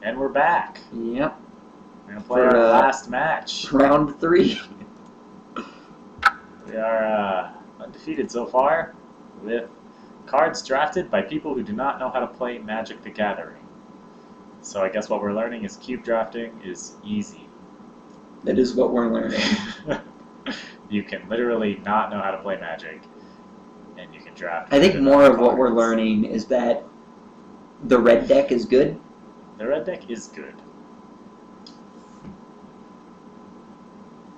And we're back. Yep. We're going to play For, our last match. Round 3. We are undefeated so far with cards drafted by people who do not know how to play Magic the Gathering. So I guess what we're learning is cube drafting is easy. That is what we're learning. You can literally not know how to play Magic, and you can draft. I think good more of what cards. we're learning is that the red deck is good. The red deck is good.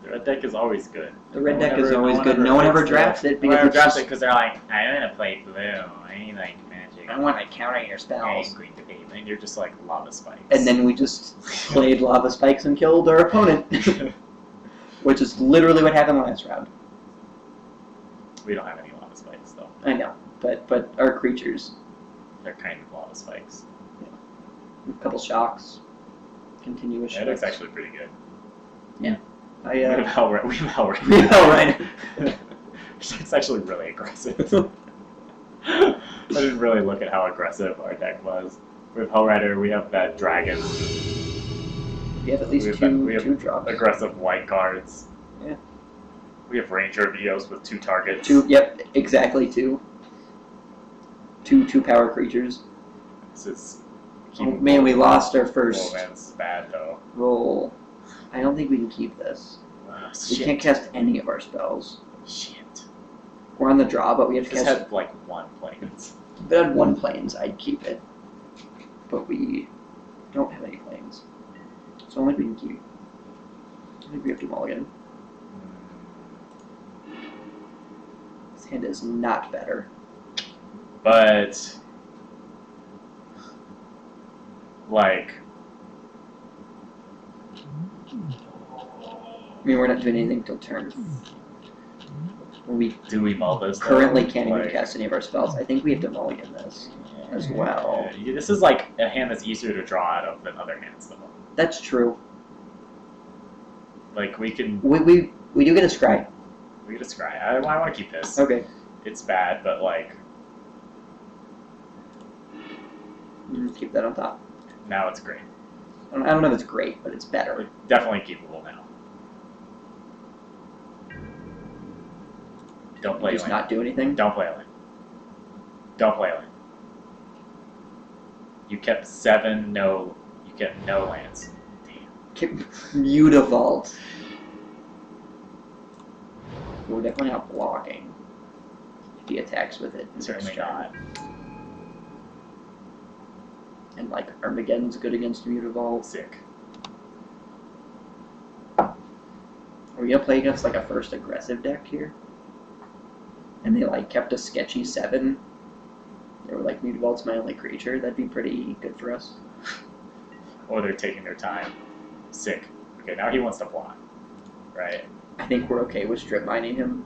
The red deck is always good. The red deck is always good. No one ever drafts it because it's drafts it just, because they're like, I'm gonna play blue. I like Magic. I want to counter your spells. Angry debate, and you're just like lava spikes. And then we just played lava spikes and killed our opponent, which is literally what happened last round. We don't have any lava spikes though. I know, but our creatures, They're kind of lava spikes. a couple shocks, continuous That looks shocks. actually pretty good. I We have Hellraising. we have Hellraising. It's actually really aggressive. I didn't really look at how aggressive our deck was. We have Hellrider, we have that dragon. We have at least we have two drops. aggressive white cards. Yeah. We have Ranger Vios with 2 targets. Yep, exactly two. Two power creatures. This is Oh man, we lost our first Man's bad though. roll. I don't think we can keep this. We Shit. can't cast any of our spells. Shit. We're on the draw, but we have to This cast. had like 1 planes. If it had 1 planes, I'd keep it. But we don't have any planes. So I don't think we can keep. I think we have to mulligan. This hand is not better. But like I mean, we're not doing anything till turn. We do we mull this? currently though? can't Like, even cast any of our spells. I think we have to mulligan this as well. Yeah, this is like a hand that's easier to draw out of than other hands though. That's true. Like we can We do get a scry. we get a scry. I want to keep this. Okay. It's bad, but like Keep that on top. now it's great. I don't know if it's great, but it's better. We're definitely keepable now. Don't play Just Lane. not do anything. Don't play Lane. Don't play Lane. You kept 7 no. You kept no lands. Damn. Mutavault. We're definitely not blocking. If he attacks with it. Certainly next turn. not. And like Armageddon's good against Mutavault. Sick. Are we gonna play against like a first aggressive deck here? And they like kept a sketchy 7. They were like, Mutavault's my only creature. That'd be pretty good for us. Or they're taking their time. Sick. Okay, now he wants to block. Right? I think we're okay with strip mining him.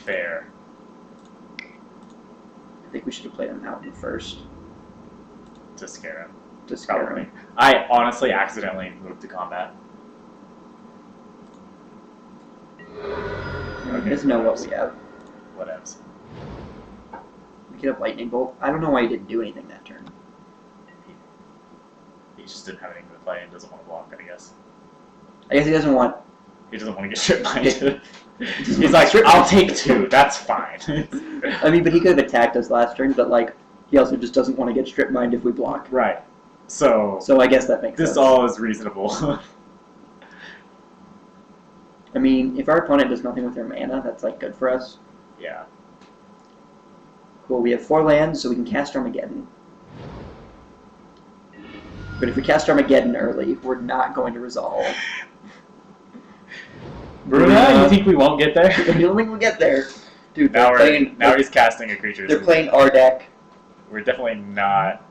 Fair. I think we should have played a mountain first To scare him. to scare Probably. him. I honestly accidentally moved to combat. He doesn't know what we have. Whatevs. We could have lightning bolt. I don't know why he didn't do anything that turn. He just didn't have anything to play and doesn't want to block, I guess. I guess he doesn't want. He doesn't want to get strip minded. He's like, I'll take 2, that's fine. I mean, but he could have attacked us last turn. But like, he also just doesn't want to get strip mined if we block. Right. So So I guess that makes this sense. all is reasonable. I mean, if our opponent does nothing with their mana, that's like good for us. Yeah. Cool. We have 4 lands, so we can cast Armageddon. But if we cast Armageddon early, we're not going to resolve. Bruna, you think we won't get there? I don't think we'll get there. Dude, Now, they're he's casting a creature. they're playing our deck. We're definitely not.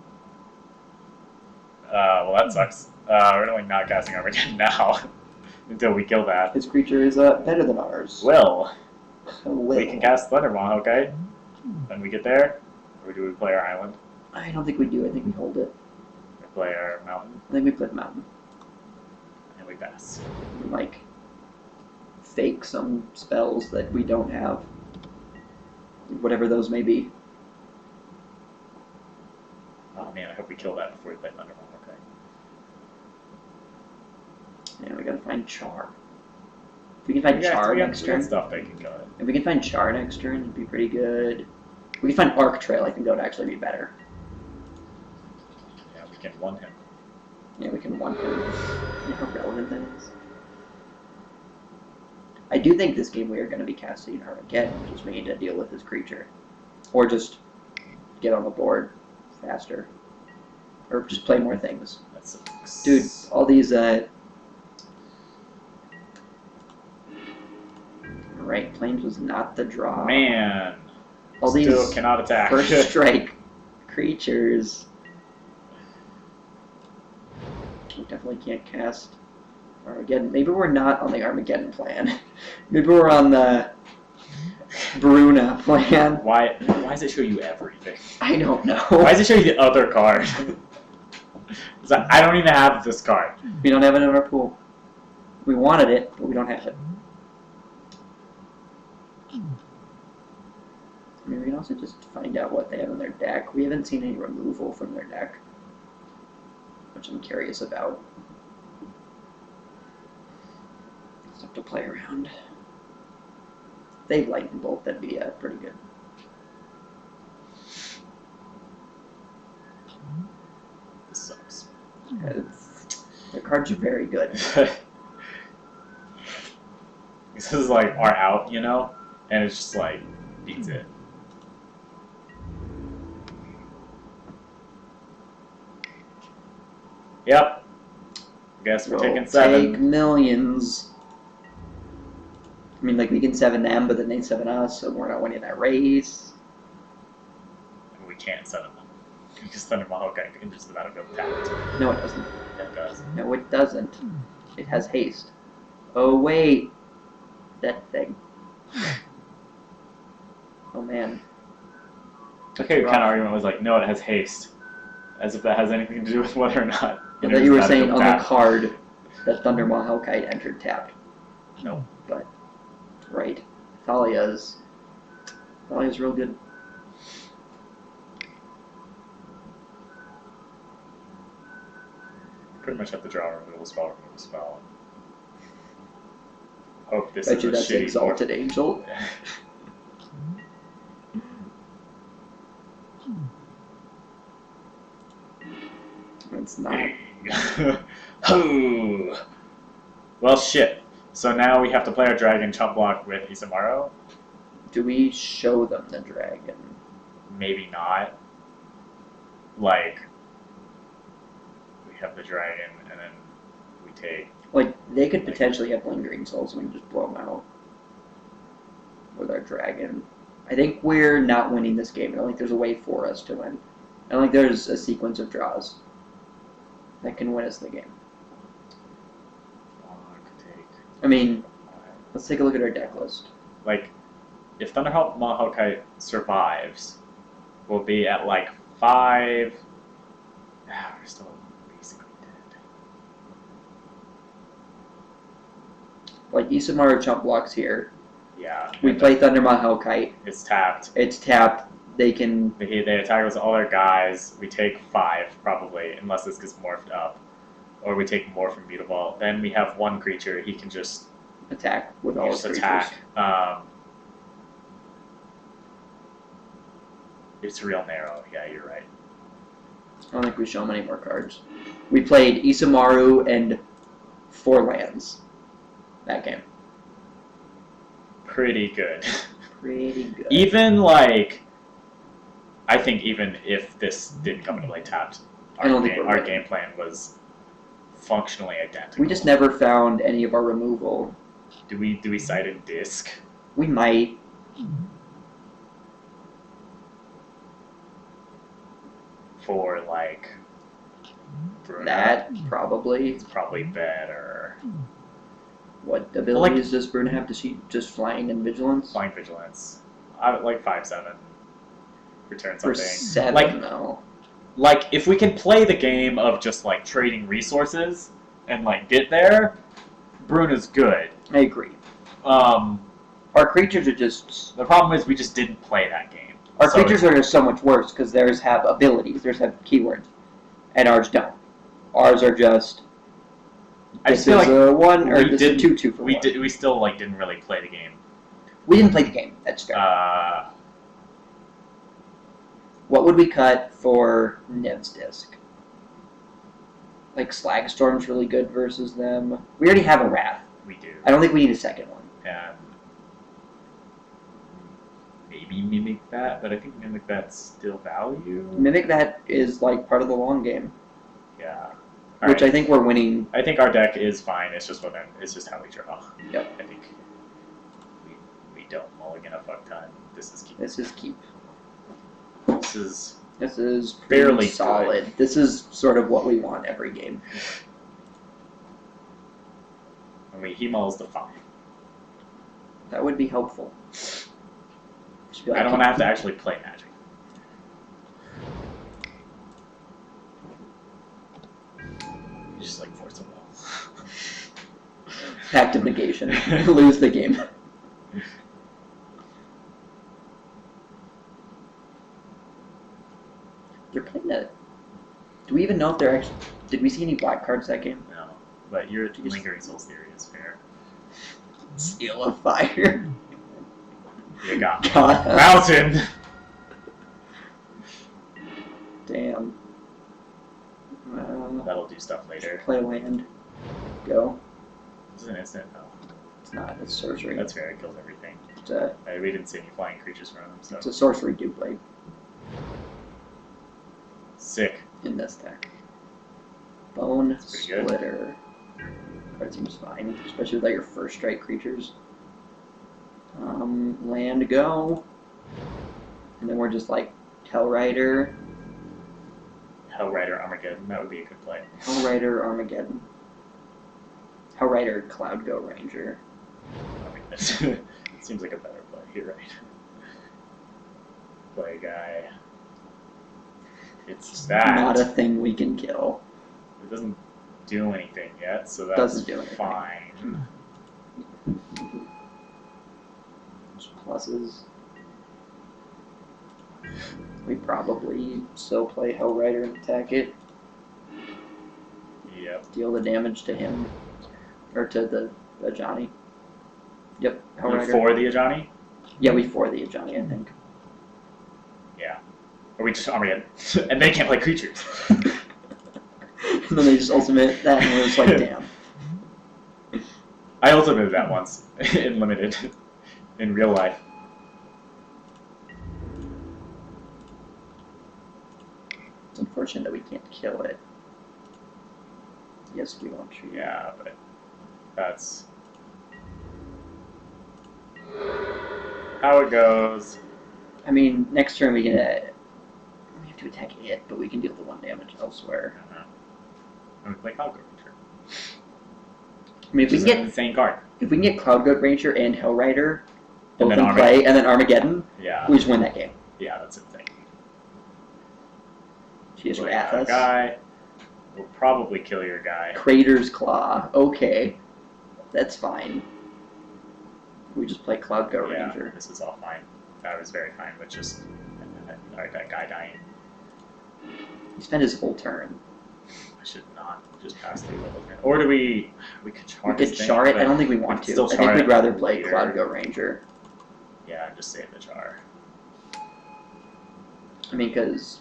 Well, that sucks. We're definitely not casting Armageddon now until we kill that. His creature is better than ours. Will. Will. We can cast Thundermaw, okay? When we get there? Or do we play our island? I don't think we do. I think we hold it. Or play our mountain? I think we play the mountain. And we pass. And, like, fake some spells that we don't have. Whatever those may be. Oh, Oh man, I hope we kill that before we play Thunderbolt. Okay. Yeah, we gotta find Char. If we can find Char next we got turn. stuff they can go. If we can find Char next turn, it'd be pretty good. If we can find Arc Trail, I think that would actually be better. Yeah, we can one him. Yeah, we can one him. Yeah, how relevant that is. I do think this game we are going to be casting Armageddon, just we need to deal with his creature. Or just get on the board faster. Or just play more things. That sucks. Dude, all these, Right, Plains was not the draw. Man. All Still these cannot attack. first strike creatures. We definitely can't cast Armageddon. Maybe we're not on the Armageddon plan. Maybe we're on the Bruna plan. Why does it show you everything? I don't know. Why does it show you the other card? It's like, I don't even have this card. We don't have it in our pool. We wanted it, but we don't have it. I mean, we can also just find out what they have in their deck. We haven't seen any removal from their deck, which I'm curious about. Stuff to play around. If they Lightning Bolt, that'd be pretty good. This sucks. Their cards are very good. This is like our out, you know? And it's just like, beats it. Yep. Guess we're taking 7. Take millions. I mean, like, we can 7 them, but then they 7 us, so we're not winning that race. And we can't 7 them. Because Thunder Mahokai can just about go tapped. No, it doesn't. Yeah, it does. No, it doesn't. It has haste. Oh, wait. That thing. Oh, man. Okay, kind of argument was like, no, it has haste. As if that has anything to do with whether or not. I thought you were saying on the card that Thunder Mahokai entered tapped. No. But, right. Thalia's real good. Pretty much have to draw a removal spell, Hope this Bet is you a that's shitty Exalted Angel. It's not. Hoo! Well, shit. So now we have to play our dragon chump block with Isamaru? Do we show them the dragon? Maybe not. Like, we have the dragon, and then we take... Like, they could potentially have Lingering Souls and we can just blow them out with our dragon. I think we're not winning this game. I don't think there's a way for us to win. I don't think there's a sequence of draws that can win us the game. I mean, let's take a look at our deck list. Like, if Thunderhawk Mahokai survives, we'll be at like 5... we're still basically dead. Like, Isamaru chump blocks here. Yeah. We play Thunder Mahokai. It's tapped. It's tapped. They can... They attack with all their guys. We take 5, probably, unless this gets morphed up. Or we take more from Mutavault. Then we have one creature. He can just attack with all his creatures. attack. It's real narrow. Yeah, you're right. I don't think we show him any more cards. We played Isamaru and 4 lands that game. Pretty good. Pretty good. Even, like... I think even if this didn't come into play tapped, our game plan was functionally identical. We just never found any of our removal. Do we cite a disc? We might. For like Bruna? That probably. It's probably better. What abilities does Bruna have? Does she just flying and vigilance? Flying vigilance. I would like 5/7. Return something. For 7 like, though. Like if we can play the game of just like trading resources and like get there, Bruna's good. I agree. Our creatures are just... The problem is we just didn't play that game. Our So creatures are just so much worse because theirs have abilities, theirs have keywords, and ours don't. Ours are just I this feel is like a 1 or we this didn't- is 2/2 for we 1. did. We still like didn't really play the game. We didn't play the game. That's fair. What would we cut for Niv's Disc? Like Slagstorm's really good versus them. We already have a Wrath. We do. I don't think we need a second one. And maybe Mimic Bat, but I think Mimic Bat's still value. Mimic that is like part of the long game, Yeah. which I think we're winning. I think our deck is fine. It's just it's just how we draw. Yep. I think we don't mulligan a fuck ton. This is keep. This is keep. This is This is Fairly pretty solid. good. This is sort of what we want every game. he mulls the 5. That would be helpful. Just be I like, don't want to have to actually play Magic. You just like force a will. Pact of negation. Lose the game. They're playing a. Do we even know if they're actually? Did we see any black cards that game? No, but your Lingering Souls theory is fair. Seal of Fire. You got God. Mountain. Damn. That'll do stuff later. Play land. Go. This is an instant. Oh, It's not. It's sorcery. that's fair. It kills everything. It's a. We didn't see any flying creatures from him, so It's a sorcery duplate sick. in this deck. Bone That's pretty good. Splitter. Card seems fine, especially with like your first strike creatures. Land go. And then we're just like Hellrider. Hellrider Armageddon. That would be a good play. Hellrider Armageddon. Hellrider Cloud Go Ranger. Armageddon. Seems like a better play. You're right. Play guy. It's that. Not a thing we can kill. It doesn't do anything yet, so that's Doesn't do anything. fine. Pluses. We probably still play Hellrider and attack it. Yep. Deal the damage to him. Or to the Ajani. Yep, You're Hellrider. for the Ajani? Yeah, we for the Ajani, I think. Yeah. Or we just Armageddon. And they can't play creatures. And then they just ultimate that and we're just like, damn. I ultimated that once in Limited. In real life. It's unfortunate that we can't kill it. Yes, we want to. Yeah, but that's how it goes. I mean, next turn we have to attack it, but we can deal the 1 damage elsewhere. I'm gonna play Cloud Goat Ranger. I mean, if we Which can is an get insane card. Cloud Goat Ranger and Hellrider both then in Armageddon. play, and then Armageddon, Yeah. we just win that game. Yeah, that's insane. She just Play wrath our us. guy. We'll probably kill your guy. Crater's Claw. Okay. That's fine. We just play Cloud Goat Yeah, Ranger. this is all fine. I was very fine with just that guy dying. He spent his whole turn. I should not just pass through the whole thing. Or do we could char We this could thing, char it. I but don't think we we want could to. still I think char we'd it rather play later. Cloud Goat Ranger. Yeah, just save the char. I mean, because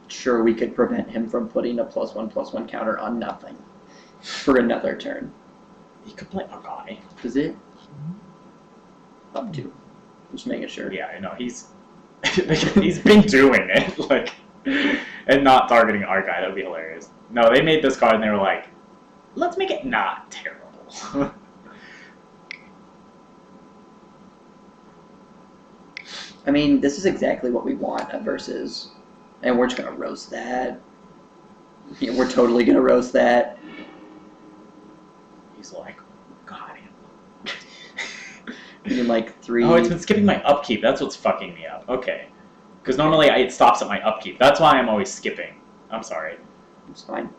sure, we could prevent him from putting a +1/+1 counter on nothing for another turn. He could play a guy. Is it? Up to. Just making sure. Yeah, I know. He's been doing it, like, and not targeting our guy. That would be hilarious. No, they made this card and they were like, let's make it not terrible. I mean, this is exactly what we want versus, and we're just gonna roast that. Yeah, we're totally gonna roast that. He's like, God. We can like 3. Oh, it's been skipping my upkeep. That's what's fucking me up. Okay. Because normally it stops at my upkeep. That's why I'm always skipping. I'm sorry. It's fine.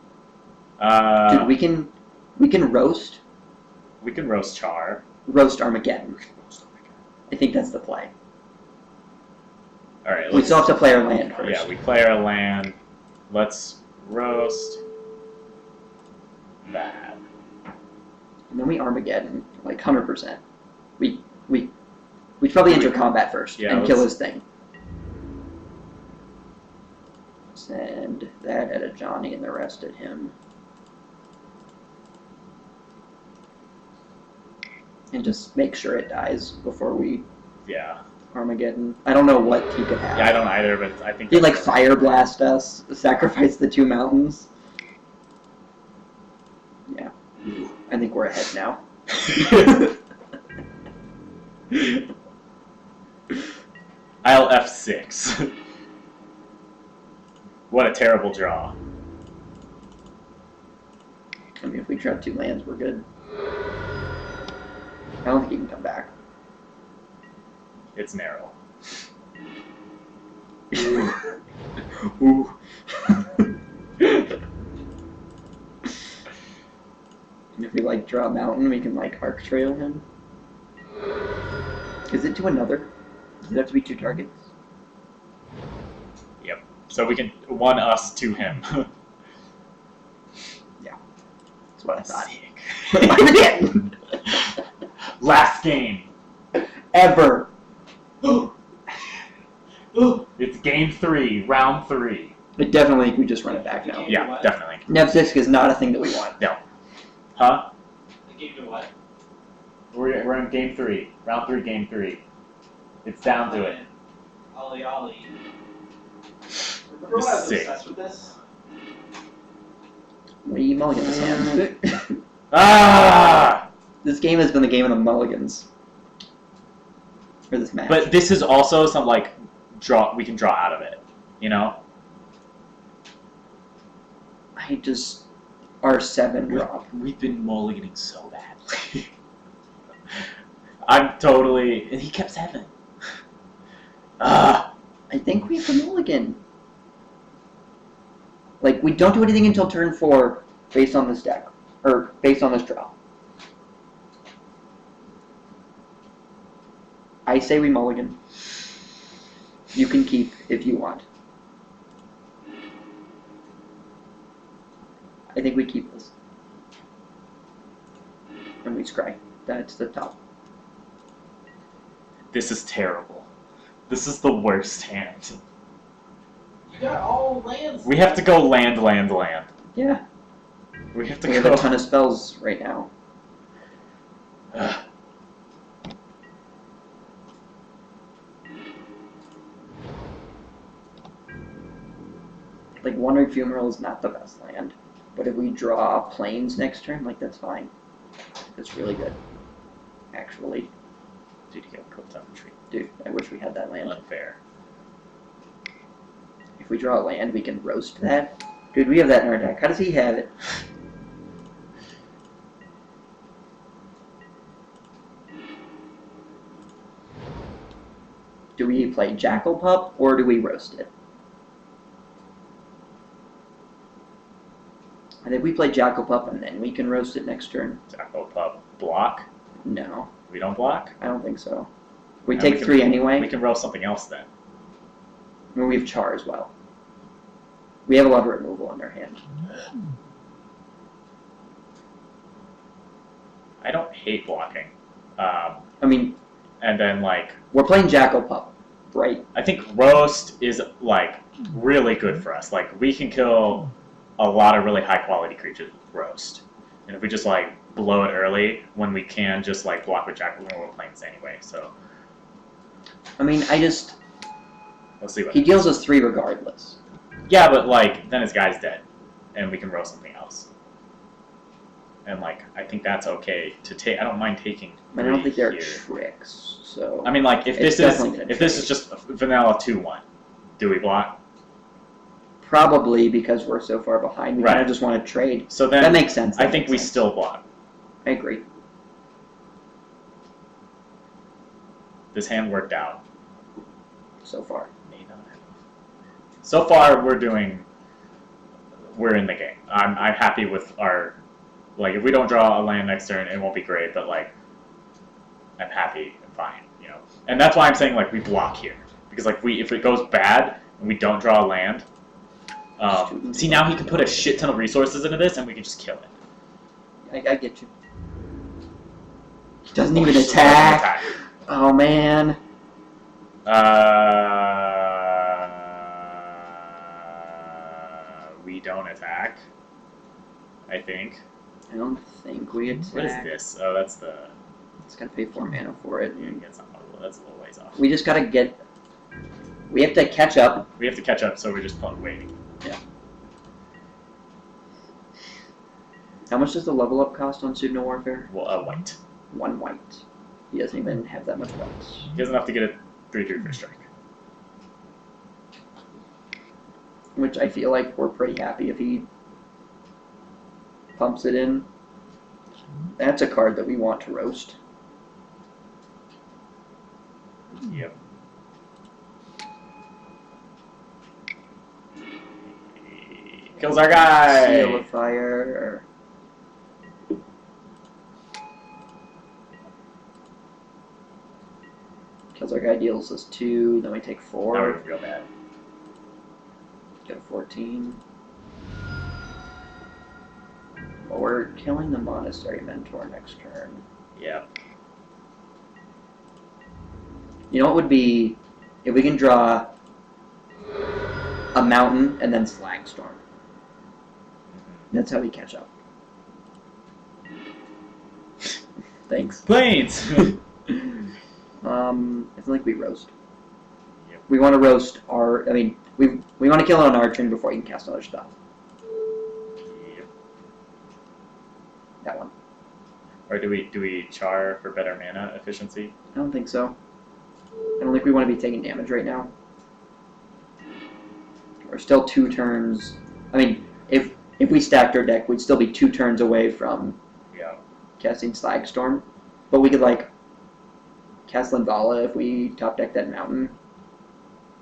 Uh, Dude, we can roast we can roast Char. Armageddon. I think that's the play. All right. We still have to play our land first. Yeah, we play our land. Let's roast that. And then we Armageddon, like 100%. We should probably enter combat first Yeah, and kill let's- his thing. Send that at a Johnny and the rest at him. And just make sure it dies before we Yeah. Armageddon. I don't know what he could have. Yeah, I don't either, but I think He'd like that's- fire blast us, sacrifice the 2 mountains. Yeah. I think we're ahead now. I'll F6. What a terrible draw. I mean, if we trap 2 lands, we're good. I don't think he can come back. It's narrow. Ooh. And if we like draw a mountain, we can like arc trail him. Is it to another? Does it have to be 2 targets? Yep. So we can 1 us to him. That's what I thought. Sick. Armageddon! Last game. Ever! It's game 3, round 3. But definitely we just run it back now. Yeah, What? definitely. Nevsisk is not a thing that we want. Huh? They gave you what? We're in game 3. Round 3, game 3. It's down to it. Ollie Ollie. Remember when I was Sick. obsessed with this? We mulligan this hand. Ah! This game has been the game of the mulligans. For this match. But this is also some like draw. We can draw out of it. You know. I just... R7 drop. We've been mulliganing so badly. I'm totally. And he kept 7. Ah. I think we have a mulligan. Like, we don't do anything until turn 4 based on this deck. Or based on this draw. I say we mulligan. You can keep if you want. I think we keep this. And we scry. That's the top. This is terrible. This is the worst hand. You got all lands. We have to go land. Yeah. We have to We have go. a ton of spells right now. Like, Wandering Funeral is not the best land. But if we draw planes next turn, like, that's fine. That's really good. Actually. Dude, you got cooked on the tree. Dude, I wish we had that land. Unfair. If we draw a land, we can roast that. Dude, we have that in our deck. How does he have it? Do we play Jackal Pup, or do we roast it? I think we play Jackal Pup, and then we can roast it next turn. Jackal Pup block. No, We don't block. I don't think so. We And take we can- 3 anyway. We can roll something else then. And we have Char as well. We have a lot of removal in our hand. I don't hate blocking. I mean, And then like we're playing Jackal Pup, right? I think roast is like really good for us. Like we can kill a lot of really high quality creatures with roast. And if we just like blow it early when we can just like block with Jackal when we're playing this anyway. So I mean, let's see what he deals us 3 regardless. Yeah, but like then his guy's dead. And we can roll something else. And like I think that's okay to take. I don't mind taking I don't think there are here. tricks, so... I mean like if It's this is definitely gonna if this trade. is just vanilla 2-1, do we block? Probably because we're so far behind, we kind Right. of just want to trade. So then That makes sense. I that think makes we sense. still block. I agree. This hand worked out. So far. May not have. So far, we're in the game. I'm happy with our, like, if we don't draw a land next turn, it won't be great, but, like, I'm happy and fine, you know. And that's why I'm saying, like, we block here. because like if it goes bad and we don't draw a land, see now he can put a shit ton of resources into this and we can just kill it. I get you. He doesn't Oh, even he still attack. doesn't Oh man. We don't attack. I think. I don't think we attack. What is this? Oh, that's the. It's gotta pay 4 mana for it. Yeah, that's not. That's a little ways off. We just gotta get. We have to catch up. We have to catch up, so we're just waiting. How much does the level up cost on Pseudo Warfare? Well, white. 1 white. He doesn't even have that much white. He doesn't have to get a 3/3 for strike. Which I feel like we're pretty happy if he pumps it in. That's a card that we want to roast. Yep. Kills our guy. Seal of Fire. Kills our guy, deals us 2, then we take 4. Now we're real bad. Go 14. Well, we're killing the Monastery Mentor next turn. Yep. You know what would be if we can draw a mountain and then Slagstorm. That's how we catch up. Thanks. Planes. I feel like we roast. Yep. We want to roast our. I mean, we want to kill it on our turn before you can cast other stuff. Yep. That one. Or do we char for better mana efficiency? I don't think so. I don't think we want to be taking damage right now. We're still 2 turns. I mean, if we stacked our deck, we'd still be 2 turns away from Yeah. casting Slagstorm. But we could, like, cast Linvala if we top deck that mountain.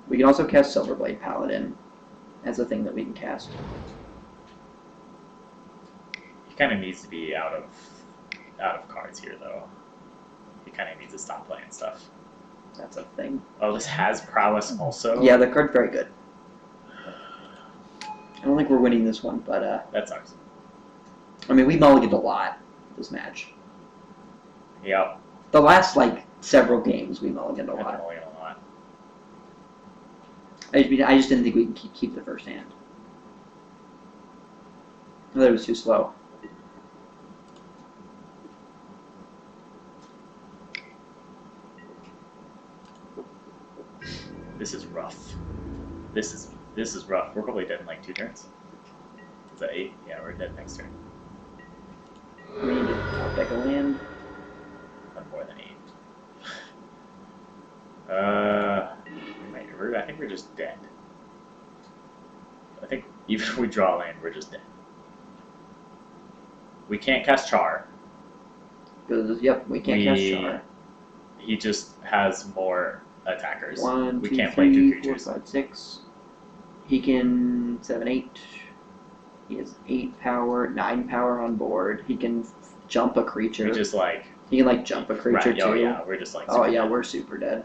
We can also cast Silverblade Paladin as a thing that we can cast. He kind of needs to be out of cards here, though. He kind of needs to stop playing stuff. That's a thing. Oh, this has prowess also. Yeah, the card's very good. I don't think we're winning this one, but That sucks. I mean, we mulliganed a lot this match. Yep. The last, like, several games, we mulliganed a I've been lot. rolling a lot. I just didn't think we could keep the first hand. I thought it was too slow. This is rough. This is rough. We're probably dead in like 2 turns. Is that 8? Yeah, we're dead next turn. We need to top deck a land. Not more than 8. I think we're just dead. I think even if we draw land, we're just dead. We can't cast Char. Because, yep, we can't cast Char. He just has more attackers. 1, we 2, can't play 2 3, 4, creatures. 5, 6. He can 7, 8. He has 8 power, 9 power on board. He can jump a creature. We just like He can like jump a creature right, too. oh yeah, we're just like Oh super yeah, dead. we're super dead.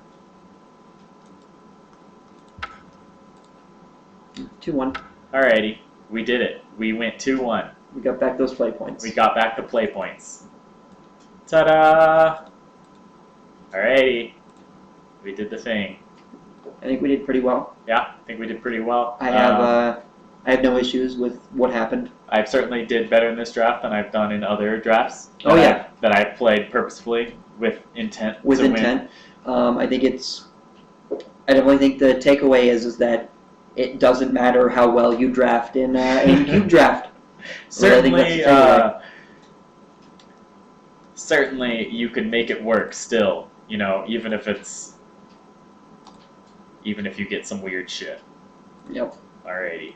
2-1. Alrighty, we did it. We went 2-1. We got back those play points. We got back the play points. Ta-da! Alrighty, we did the thing. I think we did pretty well. Yeah, I think we did pretty well. I have no issues with what happened. I certainly did better in this draft than I've done in other drafts. Oh, yeah. That I played purposefully with intent With to intent. I think I definitely think the takeaway is that it doesn't matter how well you draft in cube draft. Certainly, Really, I think certainly you can make it work still, you know, even if you get some weird shit. Yep. Alrighty.